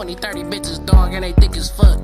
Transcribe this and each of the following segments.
20, 30 bitches, dog, and they thick as fuck.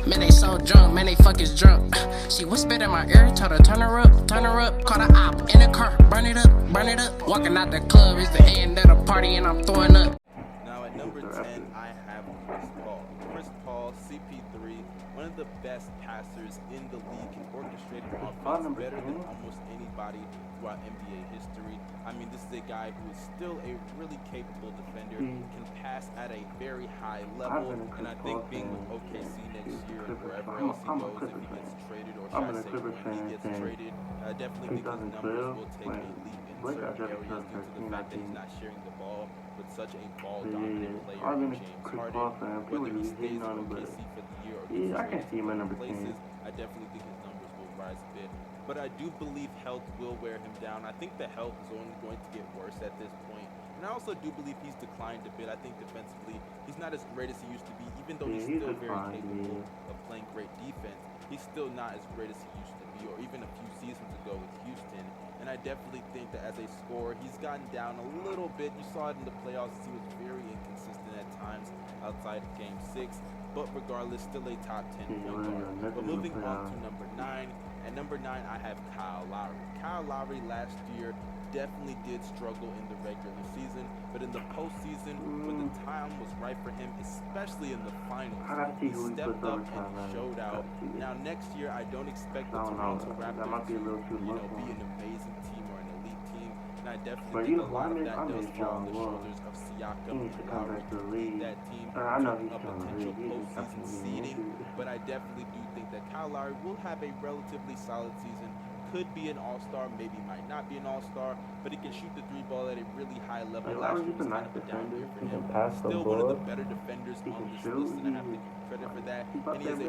Man, they so drunk, man, they fuck is drunk. She whispered in my ear, told her turn her up, turn her up. Caught a op in the car, burn it up, burn it up. Walking out the club, it's the end of the party and I'm throwing up. Now at number 10, I have Chris Paul. Chris Paul, CP3, one of the best passers in the league, can orchestrate an offense better than almost anybody throughout NBA history. I mean, this is a guy who is still a really capable defender, can pass at a very high level, and I think being with OKC next year and wherever else he goes, if he gets traded, or should I say when he gets traded, I definitely think his numbers will take a leap in certain areas due to the fact that he's not sharing the ball with such a ball-dominant player in James Harden. Whether he stays in OKC for the year or gets traded to places, I definitely think his numbers will rise a bit. But I do believe health will wear him down. I think the health is only going to get worse at this point. And I also do believe he's declined a bit. I think defensively, he's not as great as he used to be, even though he's still very capable of playing great defense. He's still not as great as he used to be, or even a few seasons ago with Houston. And I definitely think that as a scorer, he's gotten down a little bit. You saw it in the playoffs. He was very inconsistent at times outside of Game 6. But regardless, still a top 10 point guard. But moving on to number 9. At number 9, I have Kyle Lowry. Kyle Lowry last year definitely did struggle in the regular season, but in the postseason, when the time was right for him, especially in the finals, he stepped up and showed out. Now next year, I don't expect the Toronto Raptors to, be an amazing team or an elite team, and I definitely think a lot of that does fall on the shoulders of Siakam and Lowry to lead that team to a potential postseason seeding. But I definitely do think that Kyle Lowry will have a relatively solid season. Could be an all-star, maybe might not be an all-star, but he can shoot the three ball at a really high level. Last year was kind of a down year for him. Still one of the better defenders on this list, and I have to give credit for that. And he is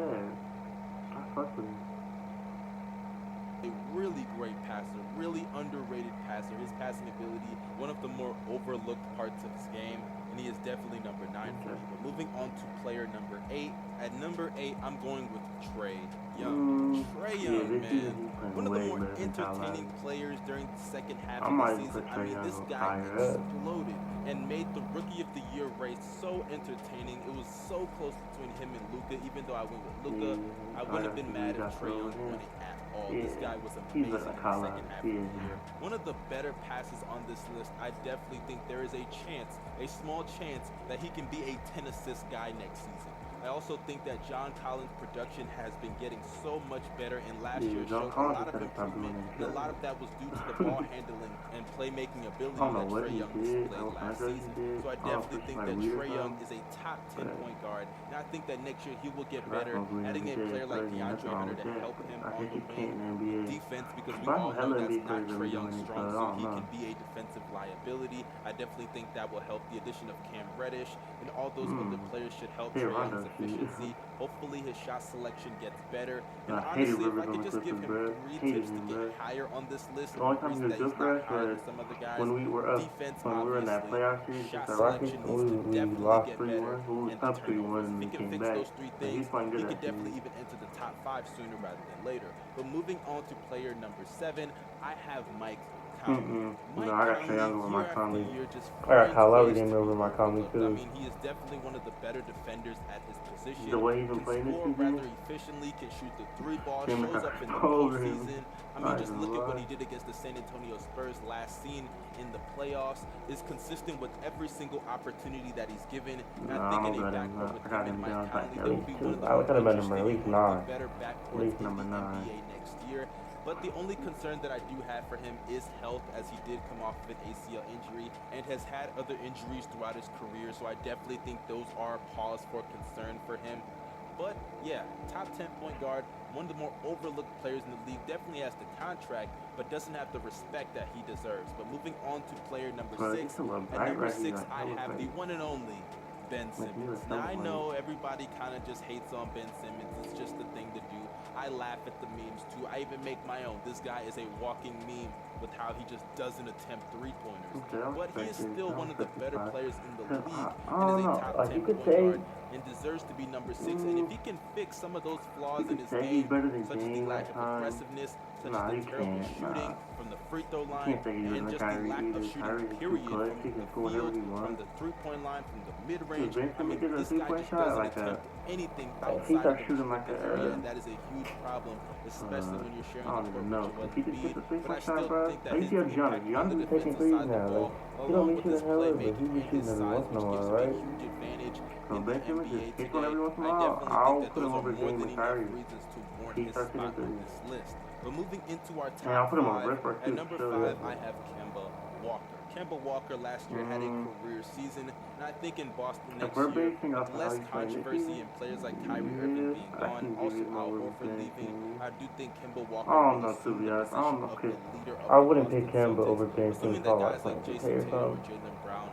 a really great passer, really underrated passer. His passing ability, one of the more overlooked parts of his game, and he is definitely number 9 for me. But moving on to player number 8. At number 8, I'm going with Trae Young. Trae Young, man. One of the more entertaining players during the second half of the season. I mean, this guy exploded and made the Rookie of the Year race so entertaining. It was so close between him and Luka. Even though I went with Luka, I wouldn't have been mad if Trae Young won it at all. This guy was amazing in the second half of the year. One of the better passes on this list. I definitely think there is a chance, a small chance, that he can be a 10-assist guy next season. I also think that John Collins' production has been getting so much better, and last year showed a lot of improvement, and a lot of that was due to the ball handling and playmaking ability that Trae Young displayed last season. So I definitely think that Trae Young is a top 10 point guard, and I think that next year he will get better, adding a player like DeAndre Hunter to help him on the wing defense, because we all know that's not Trae Young's strong suit. He can be a defensive liability. I definitely think that will help. The addition of Cam Reddish and all those other players should help Trae Young's efficiency. Hopefully his shot selection gets better. And honestly, if I could just give him 3 tips to get higher on this list, the only reason that he's not higher than some other guys, defense, obviously, shot selection needs to definitely get better, and the turnovers. If he can fix those 3 things, he could definitely even enter the top 5 sooner rather than later. But moving on to player number 7, I have Mike Conley. No, I got Trae Young over my Conley. I got Kyle Lowry game over my Conley too. I mean, he is definitely one of the better defenders at his position. The way he's been playing this season, rather efficiently, can shoot the 3 ball, shows up in the postseason. I mean, just look at what he did against the San Antonio Spurs last season in the playoffs. Is consistent with every single opportunity that he's given. And I think in a backcourt with him and Mike Conley, they will be one of the better backcourts in the NBA next year. But the only concern that I do have for him is health, as he did come off of an ACL injury and has had other injuries throughout his career. So I definitely think those are cause for concern for him. But yeah, top 10 point guard, one of the more overlooked players in the league, definitely has the contract, but doesn't have the respect that he deserves. But moving on to player number 6. At number 6, I have the one and only Ben Simmons. Now, I know everybody kind of just hates on Ben Simmons. It's just the thing to do. I laugh at the memes too. I even make my own. This guy is a walking meme. with how he just doesn't attempt three-pointers. Okay, But he is still one of the better players in the league I and is don't a know. top Like 10 you could point say, guard and deserves to be number 6. And if he can fix some of those flaws in his he's game, better than such as the Dame lack at of times. aggressiveness, such Nah, as you the terrible can't. shooting Nah. from the free throw You line, can't say he and doesn't just Kyrie the lack either. of shooting Kyrie is too period clutch. from He can the score whenever field, he from wants. the three-point line, from the Dude, mid-range. Ben I mean, Simmons did a this guy three-point just shot doesn't like attempt anything if he outside starts of the shooting like restricted area, and that is a huge problem, especially when you're sharing I the don't court even with know. Joel If he just Embiid. gets a But I three-point shot, still bro. think that Like you his see impact Giannis. on the Giannis is taking defensive threes side of the now. ball, Like he along don't be with his shooting hella, but playmaking he be and his shooting every size, once in a which gives while, him a right? huge advantage So in the Ben Simmons just NBA takes one today. every once in a I while. definitely I'll think that put him those are over more Dame than and enough Kyrie. reasons to warrant He his starts spot hitting on threes. this list. But moving into our And I'll top put him on 5, Westbrook at too. number So 5, I have Kemba Walker. Kemba Walker last year had a career season, and I think in Boston if next we're year, basing with off of how less he's playing this controversy season, and players like Kyrie Irving being I gone, can give also you Al more Horford leaving, I do think Kemba I Walker don't will know, to assume be the honest. I position don't know, of cause the leader of I the wouldn't Boston pick Kemba over Celtics, Ben assuming Simmons. that Probably guys like like playing 2K Jason or Tatum or something. Jaylen Brown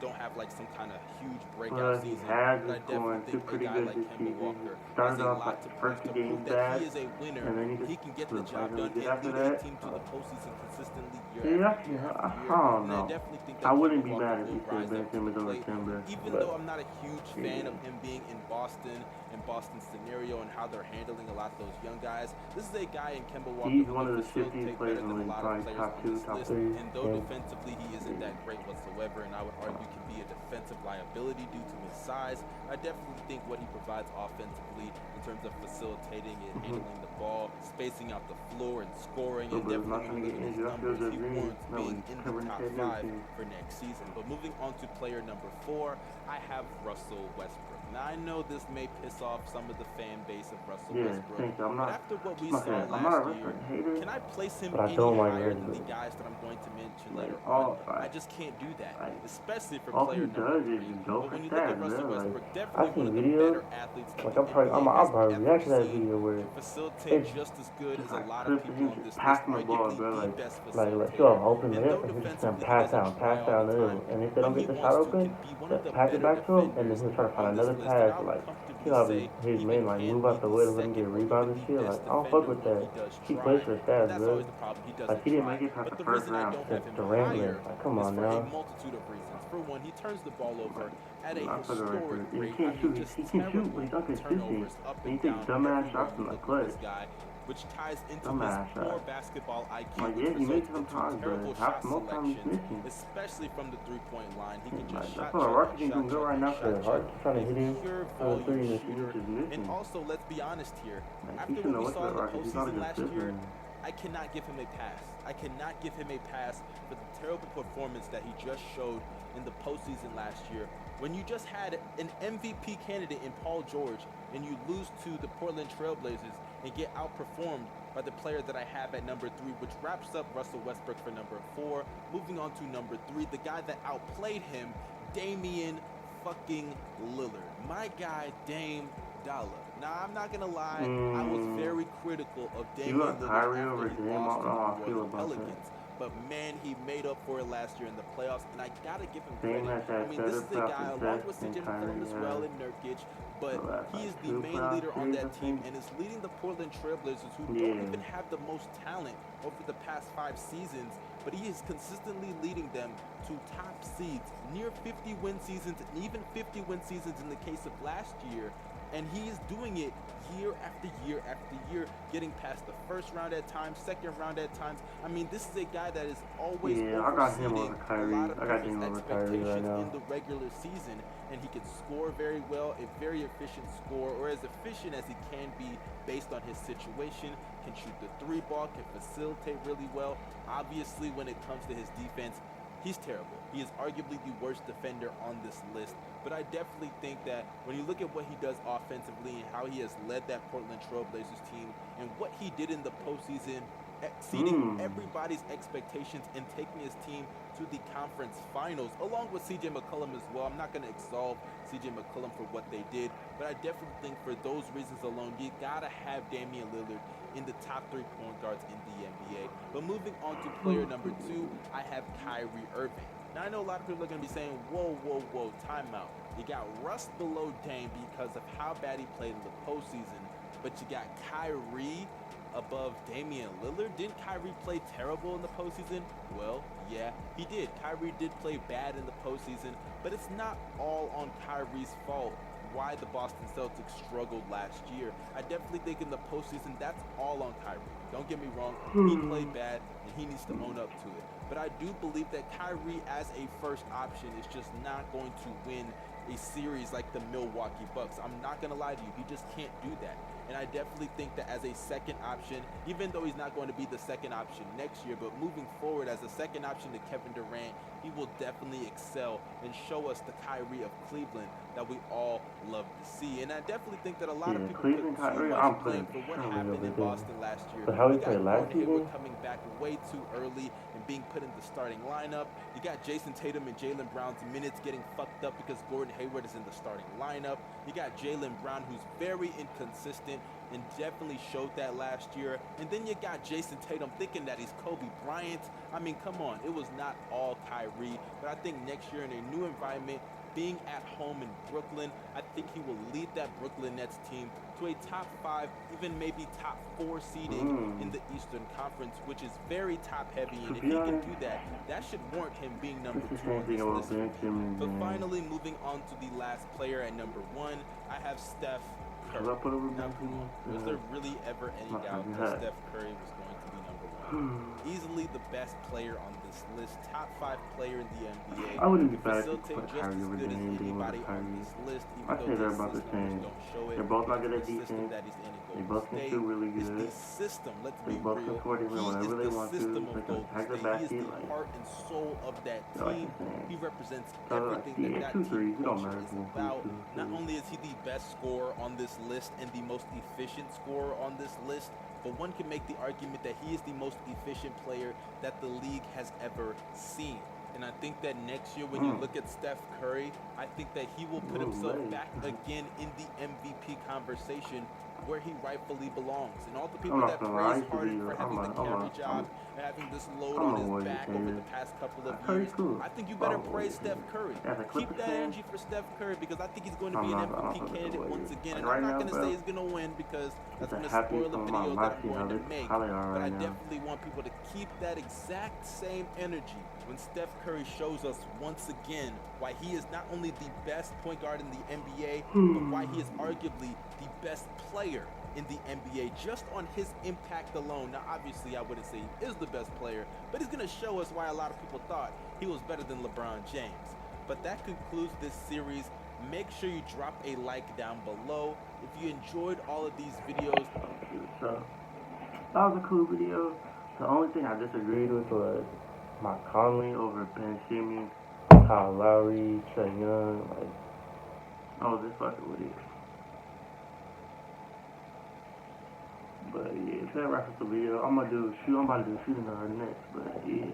don't have like some kind of huge breakout But he season, has but I just definitely going think to a pretty guy good like this Kemba season. Walker He has started a off lot like to the prove first to two games prove that bad, he is a winner and then he and just he can get the was job playing really done good and after lead a that. team to the postseason consistently year Yeah, after year after I year. don't And I know. definitely think I that wouldn't Kemba be Walker mad if will he said rise Ben up to Simmons the over plate. Kemba, And even but though I'm not a huge fan of him being in Boston and Boston's scenario and how they're handling a lot of those young guys, this is a guy in Kemba Walker he's who one can of the shiftiest facilitate players better in the than a league, lot of probably players top on 2, this top list. 3. And though defensively he isn't that great whatsoever, and I would argue can be a defensive liability due to his size, I definitely think what he provides offensively in terms of facilitating and handling the ball, spacing out the floor and scoring, and definitely when you look at his numbers, he warrants being in the top 5 for next season. But moving on to player number 4, I have Russell Westbrook. Now I know this may piss off some of the fan base of Russell Westbrook, but after what we saw last year, can I place him any higher than the guys that I'm going to mention later on? I just can't do that, especially for player number 3. But when you look at Russell Westbrook, definitely one of the better athletes in the NBA has ever seen, can facilitate just as good as a lot of people on this list, arguably the best facilitator. And though defensively he doesn't try all the time, when he wants to, can be one of the better defenders on this list. And I would comfortably say even can be the second or even the best defender when he does try. And that's always the problem. He doesn't try. But the reason I don't have him higher is for a multitude of reasons. For one, he turns the ball over at a historic rate. I mean, just terrible turnovers up and down everywhere you look at this guy, which ties into his poor basketball IQ, which results into terrible shot selection, especially from the three-point line. He can just shot chuck and shot chuck, a pure volume shooter. And also, let's be honest here, after what we saw in the postseason last year, I cannot give him a pass. I cannot give him a pass for the terrible performance that he just showed in the postseason last year. When you just had an MVP candidate in Paul George and you lose to the Portland Trailblazers and get outperformed by the player that I have at number 3, which wraps up Russell Westbrook for number 4. Moving on to number 3, the guy that outplayed him, Damian fucking Lillard. My guy, Dame Dollar. Now, I'm not going to lie, I was very critical of Damian Lillard after he lost to the Orlando Pelicans. But man, he made up for it last year in the playoffs, and I gotta give him credit. I mean, this is a guy along with CJ McCollum as well and Nurkic, but he is the main leader on that team and is leading the Portland Trailblazers, who don't even have the most talent over the past 5 seasons, but he is consistently leading them to top seeds, near 50-win seasons, and even 50-win seasons in the case of last year. And he is doing it year after year after year, getting past the first round at times, second round at times. I mean, this is a guy that is always overseeding a lot of people's expectations in the regular season, and he can score very well, a very efficient score, or as efficient as he can be based on his situation, can shoot the 3-ball, can facilitate really well. Obviously, when it comes to his defense, he's terrible. He is arguably the worst defender on this list. But I definitely think that when you look at what he does offensively and how he has led that Portland Trailblazers team and what he did in the postseason, exceeding everybody's expectations and taking his team to the conference finals, along with CJ McCollum as well. I'm not going to absolve CJ McCollum for what they did, but I definitely think for those reasons alone, you got to have Damian Lillard in the top 3 point guards in the NBA. But moving on to player number 2, I have Kyrie Irving. Now, I know a lot of people are going to be saying, whoa, timeout. You got Russ below Dame because of how bad he played in the postseason, but you got Kyrie above Damian Lillard. Didn't Kyrie play terrible in the postseason? Well, yeah, he did. Kyrie did play bad in the postseason, but it's not all on Kyrie's fault why the Boston Celtics struggled last year. I definitely think in the postseason, that's all on Kyrie. Don't get me wrong, he played bad, and he needs to own up to it. But I do believe that Kyrie as a first option is just not going to win a series like the Milwaukee Bucks. I'm not going to lie to you, he just can't do that. And I definitely think that as a second option, even though he's not going to be the second option next year, but moving forward as a second option to Kevin Durant, he will definitely excel and show us the Kyrie of Cleveland that we all love to see. And I definitely think that a lot of people put too much blame for what happened in Boston last year. But how he You got played last Gordon Hayward season? coming back way too early and being put in the starting lineup. You got Jason Tatum and Jaylen Brown's minutes getting fucked up because Gordon Hayward is in the starting lineup. You got Jaylen Brown, who's very inconsistent and definitely showed that last year. And then you got Jason Tatum thinking that he's Kobe Bryant. I mean, come on, it was not all Kyrie. But I think next year in a new environment, being at home in Brooklyn, I think he will lead that Brooklyn Nets team to a top 5, even maybe top 4 seeding in the Eastern Conference, which is very top heavy. And if he can do that, that should warrant him being number 2 on this list. But finally, moving on to the last player at number 1, I have Steph Curry. Now, was there really ever any doubt that Steph Curry was going to be number 1? Easily the best player on this list, top 5 player in the NBA. I wouldn't be bad Still if take put just Kyrie as over good as Dame anybody with on Kyrie. this list, even I though say they're the about the assist numbers same. don't show it. They're both not good at The system defense. that he's in They Golden both can State shoot really is good. the system. Let's They be both real. can score even when I He really is the want to. system of They can Golden attack the State. He is basket. the Like, heart and soul of that you know what I'm team. saying? He represents So, everything yeah, that 2 team threes, it don't culture matter is who about. two Not threes. only is he the best scorer on this list and the most efficient scorer on this list, but one can make the argument that he is the most efficient player that the league has ever seen. And I think that next year when you look at Steph Curry, I think that he will put himself back again in the MVP conversation where he rightfully belongs. And all the people that praise Harden for having the carry job and having this load on his back over the past couple of years, I think you better praise Steph Curry. Keep that energy for Steph Curry because I think he's going to be an MVP candidate once again. And I'm not going to say he's going to win because that's going to spoil the videos that I'm going to make. But I definitely want people to keep that exact same energy when Steph Curry shows us once again why he is not only the best point guard in the NBA, but why he is arguably the best player in the NBA just on his impact alone. Now, obviously, I wouldn't say he is the best player, but he's going to show us why a lot of people thought he was better than LeBron James. But that concludes this series. Make sure you drop a like down below. If you enjoyed all of these videos. So, that was a cool video. The only thing I disagreed with was Mike Conley over Ben Simmons, Kyle Lowry, Trae Young. Like, I was just fucking with it. But yeah, if that wraps up the video, I'm about to do shooting guard next. But yeah.